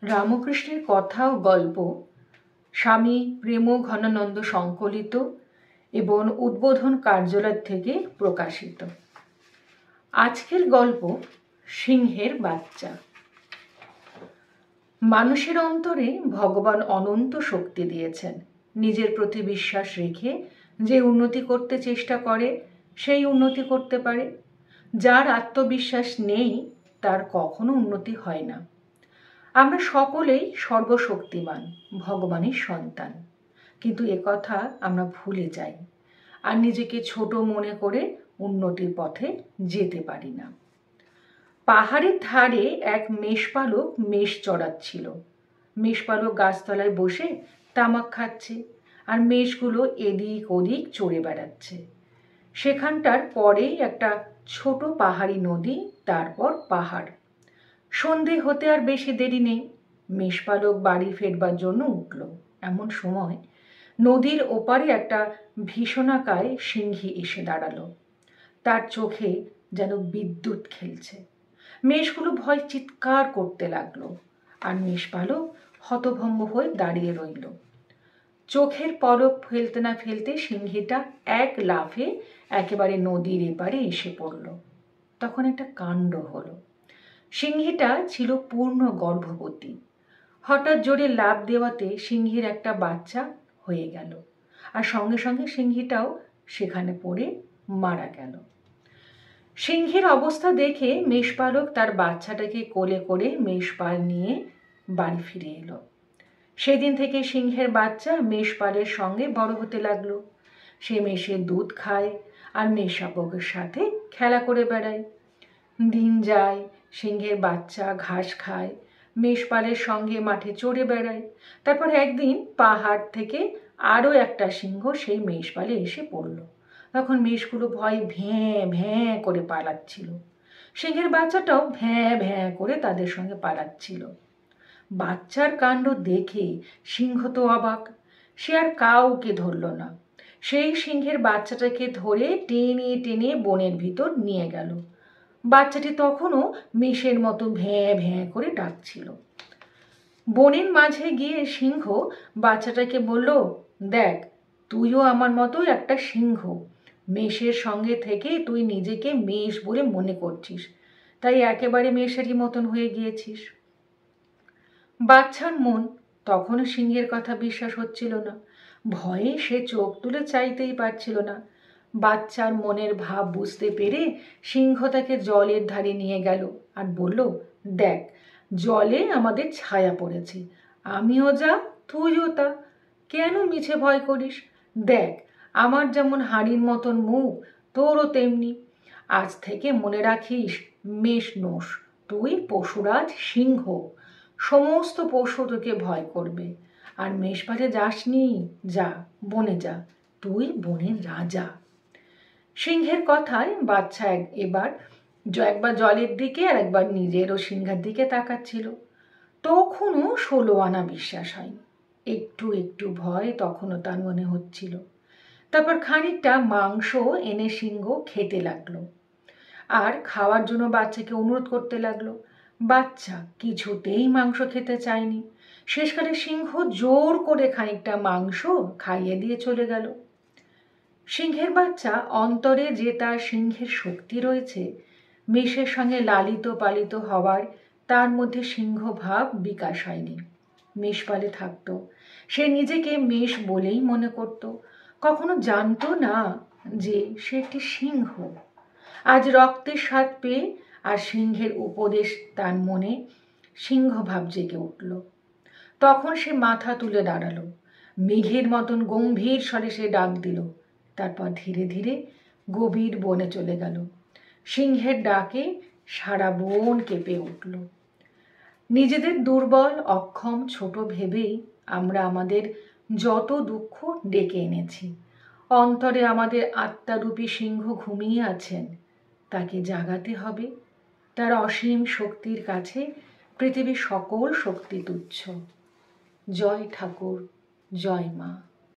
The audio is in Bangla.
রামকৃষ্ণের কথা ও গল্প স্বামী প্রেমঘনানন্দ সংকলিত এবং উদ্বোধন কার্যালয় থেকে প্রকাশিত। আজকের গল্প সিংহের বাচ্চা। মানুষের অন্তরে ভগবান অনন্ত শক্তি দিয়েছেন। নিজের প্রতি বিশ্বাস রেখে যে উন্নতি করতে চেষ্টা করে সেই উন্নতি করতে পারে। যার আত্মবিশ্বাস নেই তার কখনো উন্নতি হয় না। আমরা সকলেই সর্বশক্তিমান ভগবানের সন্তান, কিন্তু একথা আমরা ভুলে যাই আর নিজেকে ছোট মনে করে উন্নতির পথে যেতে পারি না। পাহাড়ের ধারে এক মেষপালক মেষ চড়াচ্ছিল। মেষপালক গাছতলায় বসে তামাক খাচ্ছে আর মেষগুলো এদিক ওদিক চড়ে বেড়াচ্ছে। সেখানটার পরেই একটা ছোট পাহাড়ি নদী, তারপর পাহাড়। সন্ধে হতে আর বেশি দেরি নেই। মেষপালক বাড়ি ফেরবার জন্য উঠল। এমন সময় নদীর ওপারে একটা ভীষণাকায় সিংহী এসে দাঁড়ালো। তার চোখে যেন বিদ্যুৎ খেলছে। মেষগুলো ভয় চিৎকার করতে লাগলো আর মেষপালক হতভম্ব হয়ে দাঁড়িয়ে রইল। চোখের পলক ফেলতে না ফেলতে সিংহীটা এক লাফে একেবারে নদীর এপারে এসে পড়ল। তখন একটা কাণ্ড হলো। সিংহীটা ছিল পূর্ণ গর্ভবতী। হঠাৎ জোরে লাফ দেওয়াতে সিংহীর একটা বাচ্চা হয়ে গেল আর সঙ্গে সঙ্গে সিংহীটাও সেখানে পড়ে মারা গেল। সিংহীর অবস্থা দেখে মেষপালক তার বাচ্চাটাকে কোলে করে মেষপাল নিয়ে বাড়ি ফিরে এলো। সেদিন থেকে সিংহের বাচ্চা মেষপালের সঙ্গে বড় হতে লাগলো। সে মেষের দুধ খায় আর মেষপালকের সাথে খেলা করে বেড়ায়। দিন যায়, সিংহের বাচ্চা ঘাস খায়, মেষপালের সঙ্গে মাঠে চড়ে বেড়ায়। তারপর একদিন পাহাড় থেকে আরও একটা সিংহ সেই মেষপালে এসে পড়ল। তখন মেষগুলো ভয় ভ্যাঁ ভ্যাঁ করে পালাচ্ছিল। সিংহের বাচ্চাটাও ভ্যাঁ ভ্যাঁ করে তাদের সঙ্গে পালাচ্ছিল। বাচ্চার কাণ্ড দেখে সিংহ তো অবাক। সে আর কাউকে ধরল না। সেই সিংহের বাচ্চাটাকে ধরে টেনে টেনে বনের ভিতর নিয়ে গেল। বাচ্চাটি তখনও মেষের মতো ভ্যাঁ ভ্যাঁ করে ডাকছিল। বনের মাঝে গিয়ে সিংহ বাচ্চাটাকে বলল, দেখ, তুইও আমার মতো একটা সিংহ। মেষের সঙ্গে থেকে তুই নিজেকে মেষ বলে মনে করছিস, তাই একেবারে মেষেরই মতন হয়ে গিয়েছিস। বাচ্চার মন তখনও সিংহের কথা বিশ্বাস হচ্ছিল না। ভয়ে সে চোখ তুলে চাইতেই পারছিল না। বাচ্চার মনের ভাব বুঝতে পেরে সিংহ তাকে জলের ধারে নিয়ে গেল আর বলল, দেখ, জলে আমাদের ছায়া পড়েছে, আমিও যা তুইও তা, কেন মিছে ভয় করিস? দেখ, আমার যেমন হাড়ির মতন মুখ, তোরও তেমনি। আজ থেকে মনে রাখিস, মেষ নোস, তুই পশুরাজ সিংহ। সমস্ত পশু তোকে ভয় করবে। আর মেষপালে যাসনি, যা বনে যা, তুই বনের রাজা। সিংহের কথায় বাচ্চা একবার জলের দিকে আর একবার নিজেরও সিংহের দিকে তাকাচ্ছিল। তখনও 16 আনা বিশ্বাস হয়নি। একটু একটু ভয় তখনও তার মনে হচ্ছিল। তারপর খানিকটা মাংস এনে সিংহ খেতে লাগলো আর খাওয়ার জন্য বাচ্চাকে অনুরোধ করতে লাগলো। বাচ্চা কিছুতেই মাংস খেতে চায়নি। শেষকালে সিংহ জোর করে খানিকটা মাংস খাইয়ে দিয়ে চলে গেল। সিংহের বাচ্চা অন্তরে যে তার সিংহের শক্তি রয়েছে, মেষের সঙ্গে লালিত পালিত হওয়ার তার মধ্যে সিংহ ভাব বিকাশ হয়নি। মেষপালে থাকতো, সে নিজেকে মেষ বলেই মনে করত, কখনো জানতো না যে সে একটি সিংহ। আজ রক্তের স্বাদ পেয়ে আর সিংহের উপদেশ তার মনে সিংহ ভাব জেগে উঠল। তখন সে মাথা তুলে দাঁড়ালো। মেঘের মতন গম্ভীর স্বরে সে ডাক দিল। তারপর ধীরে ধীরে গভীর বনে চলে গেল। সিংহের ডাকে সারা বন কেঁপে উঠল। নিজেদের দুর্বল, অক্ষম, ছোট ভেবেই আমরা আমাদের যত দুঃখ ডেকে এনেছি। অন্তরে আমাদের আত্মারূপী সিংহ ঘুমিয়ে আছেন, তাকে জাগাতে হবে। তার অসীম শক্তির কাছে পৃথিবীর সকল শক্তি তুচ্ছ। জয় ঠাকুর, জয় মা।